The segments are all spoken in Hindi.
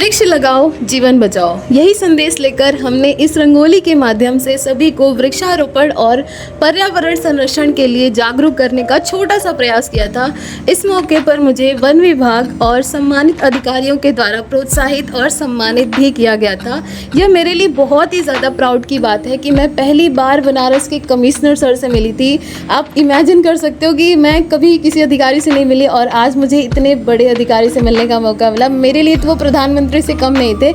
वृक्ष लगाओ जीवन बचाओ, यही संदेश लेकर हमने इस रंगोली के माध्यम से सभी को वृक्षारोपण और पर्यावरण संरक्षण के लिए जागरूक करने का छोटा सा प्रयास किया था। इस मौके पर मुझे वन विभाग और सम्मानित अधिकारियों के द्वारा प्रोत्साहित और सम्मानित भी किया गया था। यह मेरे लिए बहुत ही ज़्यादा प्राउड की बात है कि मैं पहली बार बनारस के कमिश्नर सर से मिली थी। आप इमेजिन कर सकते हो कि मैं कभी किसी अधिकारी से नहीं मिली और आज मुझे इतने बड़े अधिकारी से मिलने का मौका मिला। मेरे लिए तो वो प्रधानमंत्री से कम नहीं थे,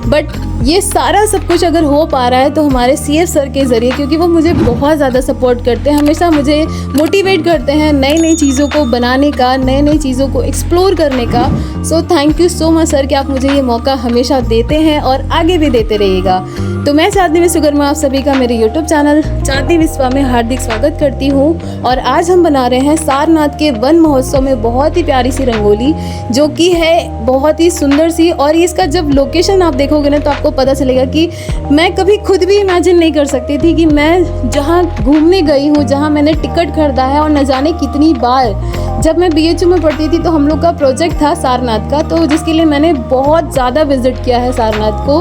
बट ये सारा सब कुछ अगर हो पा रहा है तो हमारे सीएफ सर के ज़रिए, क्योंकि वो मुझे बहुत ज़्यादा सपोर्ट करते हैं, हमेशा मुझे मोटिवेट करते हैं नई नई चीज़ों को बनाने का, नई नई चीज़ों को एक्सप्लोर करने का। So thank you so much sir कि आप मुझे ये मौका हमेशा देते हैं और आगे भी देते रहिएगा। तो मैं चांदनी विश्वकर्मा आप सभी का मेरे यूट्यूब चैनल चांदनी विश्वा में हार्दिक स्वागत करती हूँ। और आज हम बना रहे हैं सारनाथ के वन महोत्सव में बहुत ही प्यारी सी रंगोली, जो कि है बहुत ही सुंदर सी। और इसका जब लोकेशन आप देखोगे ना तो आपको पता चलेगा कि मैं कभी खुद भी इमेजिन नहीं कर सकती थी कि मैं जहाँ घूमने गई हूँ, जहाँ मैंने टिकट खरीदा है और न जाने कितनी बार। जब मैं BHU में पढ़ती थी तो हम लोग का प्रोजेक्ट था सारनाथ का, तो जिसके लिए मैंने बहुत ज़्यादा विजिट किया है सारनाथ को।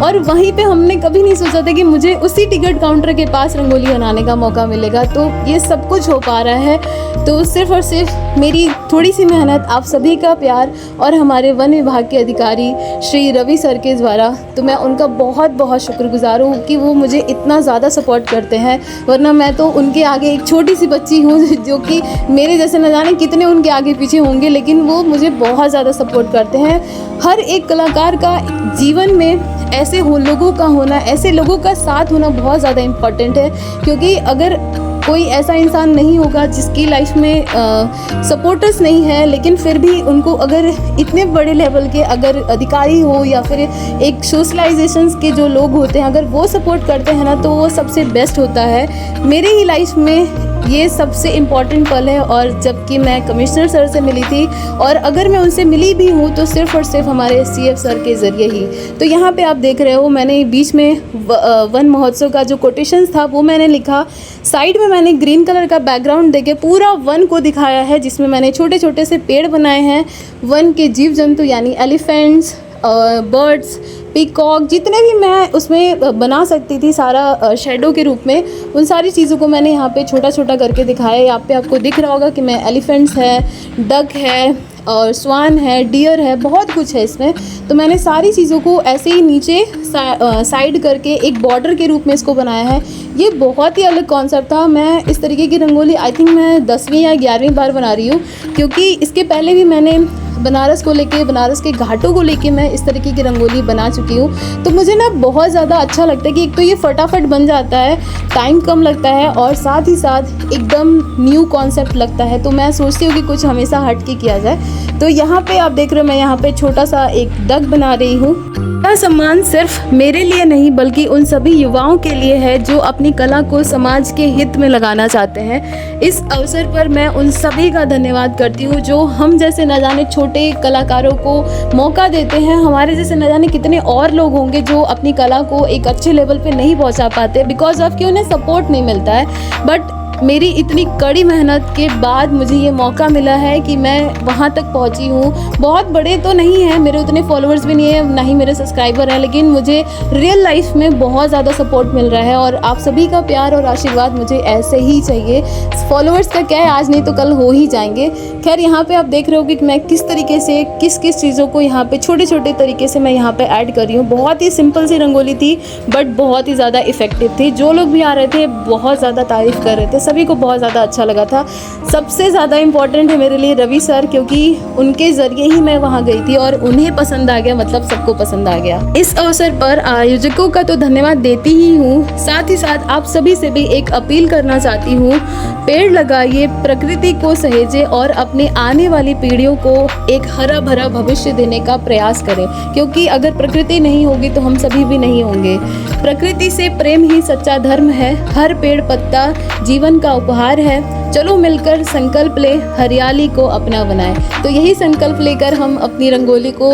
और वहीं पे हमने कभी नहीं सोचा था कि मुझे उसी टिकट काउंटर के पास रंगोली बनाने का मौका मिलेगा। तो ये सब कुछ हो पा रहा है तो सिर्फ़ और सिर्फ मेरी थोड़ी सी मेहनत, आप सभी का प्यार और हमारे वन विभाग के अधिकारी श्री रवि सर के द्वारा। तो मैं उनका बहुत बहुत शुक्रगुजार हूँ कि वो मुझे इतना ज़्यादा सपोर्ट करते हैं, वरना मैं तो उनके आगे एक छोटी सी बच्ची हूँ जो कि मेरे जैसे न जाने कितने उनके आगे पीछे होंगे, लेकिन वो मुझे बहुत ज़्यादा सपोर्ट करते हैं। हर एक कलाकार का जीवन में ऐसे लोगों का होना, ऐसे लोगों का साथ होना बहुत ज़्यादा इम्पॉर्टेंट है, क्योंकि अगर कोई ऐसा इंसान नहीं होगा जिसकी लाइफ में सपोर्टर्स नहीं है, लेकिन फिर भी उनको अगर इतने बड़े लेवल के अगर अधिकारी हो या फिर एक सोशलाइजेशंस के जो लोग होते हैं, अगर वो सपोर्ट करते हैं ना तो वो सबसे बेस्ट होता है। मेरे ही लाइफ में ये सबसे इम्पॉर्टेंट पल है। और जबकि मैं कमिश्नर सर से मिली थी, और अगर मैं उनसे मिली भी हूँ तो सिर्फ और सिर्फ हमारे CF सर के ज़रिए ही। तो यहाँ पे आप देख रहे हो मैंने बीच में वन महोत्सव का जो कोटेशंस था वो मैंने लिखा। साइड में मैंने ग्रीन कलर का बैकग्राउंड देके पूरा वन को दिखाया है, जिसमें मैंने छोटे छोटे से पेड़ बनाए हैं। वन के जीव जंतु यानी एलिफेंट्स, बर्ड्स, पीकॉक, जितने भी मैं उसमें बना सकती थी सारा शेडो के रूप में, उन सारी चीज़ों को मैंने यहाँ पे छोटा छोटा करके दिखाया है। यहाँ पे आपको दिख रहा होगा कि मैं एलिफेंट्स है, डक है और स्वान है, डियर है, बहुत कुछ है इसमें। तो मैंने सारी चीज़ों को ऐसे ही नीचे साइड करके एक बॉर्डर के रूप में इसको बनाया है। ये बहुत ही अलग कॉन्सेप्ट था। मैं इस तरीके की रंगोली आई थिंक मैं 10वीं या 11वीं बार बना रही हूँ, क्योंकि इसके पहले भी मैंने बनारस को लेके, बनारस के घाटों को लेके मैं इस तरीके की रंगोली बना चुकी हूँ। तो मुझे ना बहुत ज़्यादा अच्छा लगता है कि एक तो ये फटाफट बन जाता है, टाइम कम लगता है और साथ ही साथ एकदम न्यू कॉन्सेप्ट लगता है। तो मैं सोचती हूँ कि कुछ हमेशा हट के किया जाए। तो यहाँ पे आप देख रहे हो मैं यहाँ पे छोटा सा एक डक बना रही हूँ। यह सम्मान सिर्फ मेरे लिए नहीं बल्कि उन सभी युवाओं के लिए है जो अपनी कला को समाज के हित में लगाना चाहते हैं। इस अवसर पर मैं उन सभी का धन्यवाद करती हूँ जो हम जैसे न जाने छोटे कलाकारों को मौका देते हैं। हमारे जैसे न जाने कितने और लोग होंगे जो अपनी कला को एक अच्छे लेवल पे नहीं पहुँचा पाते बिकॉज ऑफ कि उन्हें सपोर्ट नहीं मिलता है। बट मेरी इतनी कड़ी मेहनत के बाद मुझे ये मौका मिला है कि मैं वहाँ तक पहुँची हूँ। बहुत बड़े तो नहीं हैं, मेरे उतने फॉलोअर्स भी नहीं है, ना ही मेरे सब्सक्राइबर हैं, लेकिन मुझे रियल लाइफ में बहुत ज़्यादा सपोर्ट मिल रहा है। और आप सभी का प्यार और आशीर्वाद मुझे ऐसे ही चाहिए। फॉलोअर्स का क्या है, आज नहीं तो कल हो ही जाएंगे। खैर यहाँ पे आप देख रहे हो कि मैं किस तरीके से किस किस चीज़ों को यहाँ पे छोटे छोटे तरीके से मैं यहाँ पे ऐड कर रही हूँ। बहुत ही सिंपल सी रंगोली थी बट बहुत ही ज़्यादा इफ़ेक्टिव थी। जो लोग भी आ रहे थे बहुत ज़्यादा तारीफ़ कर रहे थे, सभी को बहुत ज़्यादा अच्छा लगा था। सबसे ज़्यादा इम्पॉर्टेंट है मेरे लिए रवि सर, क्योंकि उनके ज़रिए ही मैं वहाँ गई थी और उन्हें पसंद आ गया, मतलब सबको पसंद आ गया। इस अवसर पर आयोजकों का तो धन्यवाद देती ही हूँ, साथ ही साथ आप सभी से भी एक अपील करना चाहती हूँ। पेड़ लगाइए, प्रकृति को सहेजें और अपने आने वाली पीढ़ियों को एक हरा भरा भविष्य देने का प्रयास करें, क्योंकि अगर प्रकृति नहीं होगी तो हम सभी भी नहीं होंगे। प्रकृति से प्रेम ही सच्चा धर्म है। हर पेड़ पत्ता जीवन का उपहार है। चलो मिलकर संकल्प ले, हरियाली को अपना बनाए। तो यही संकल्प लेकर हम अपनी रंगोली को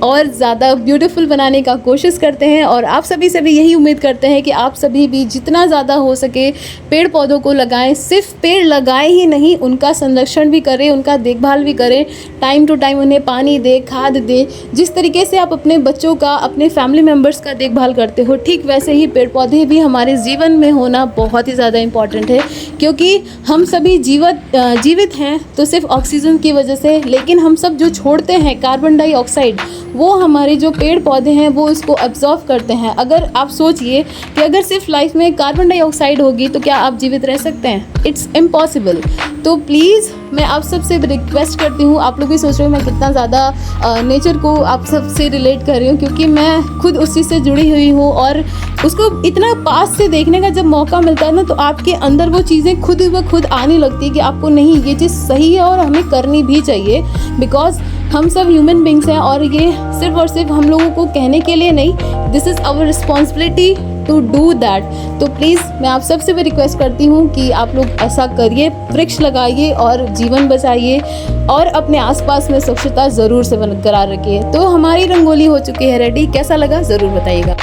और ज़्यादा ब्यूटीफुल बनाने का कोशिश करते हैं और आप सभी से भी यही उम्मीद करते हैं कि आप सभी भी जितना ज़्यादा हो सके पेड़ पौधों को लगाएं। सिर्फ पेड़ लगाएं ही नहीं, उनका संरक्षण भी करें, उनका देखभाल भी करें, टाइम टू टाइम उन्हें पानी दें, खाद दें। जिस तरीके से आप अपने बच्चों का, अपने फैमिली मेम्बर्स का देखभाल करते हो, ठीक वैसे ही पेड़ पौधे भी हमारे जीवन में होना बहुत ही ज़्यादा इम्पॉर्टेंट है, क्योंकि हम सभी जीवित हैं तो सिर्फ ऑक्सीजन की वजह से, लेकिन हम सब जो छोड़ते हैं कार्बन डाइऑक्साइड, वो हमारे जो पेड़ पौधे हैं वो उसको अब्जॉर्व करते हैं। अगर आप सोचिए कि अगर सिर्फ लाइफ में कार्बन डाइऑक्साइड होगी तो क्या आप जीवित रह सकते हैं? It's impossible. तो प्लीज़ मैं आप सबसे रिक्वेस्ट करती हूँ, आप लोग भी सोच रहे हो मैं कितना ज़्यादा नेचर को आप सबसे रिलेट कर रही हूँ, क्योंकि मैं खुद उस चीज़ से जुड़ी हुई हूँ और उसको इतना पास से देखने का जब मौका मिलता है ना, तो आपके अंदर वो चीज़ें खुद ब खुद आने लगती है कि आपको नहीं, ये चीज़ सही है और हमें करनी भी चाहिए, बिकॉज हम सब ह्यूमन बींग्स हैं और ये सिर्फ और सिर्फ हम लोगों को कहने के लिए नहीं, this is our responsibility to do that. तो प्लीज़ मैं आप सबसे भी रिक्वेस्ट करती हूँ कि आप लोग ऐसा करिए, वृक्ष लगाइए और जीवन बचाइए और अपने आसपास में स्वच्छता ज़रूर से बरकरार रखिए। तो हमारी रंगोली हो चुकी है रेडी, कैसा लगा ज़रूर बताइएगा।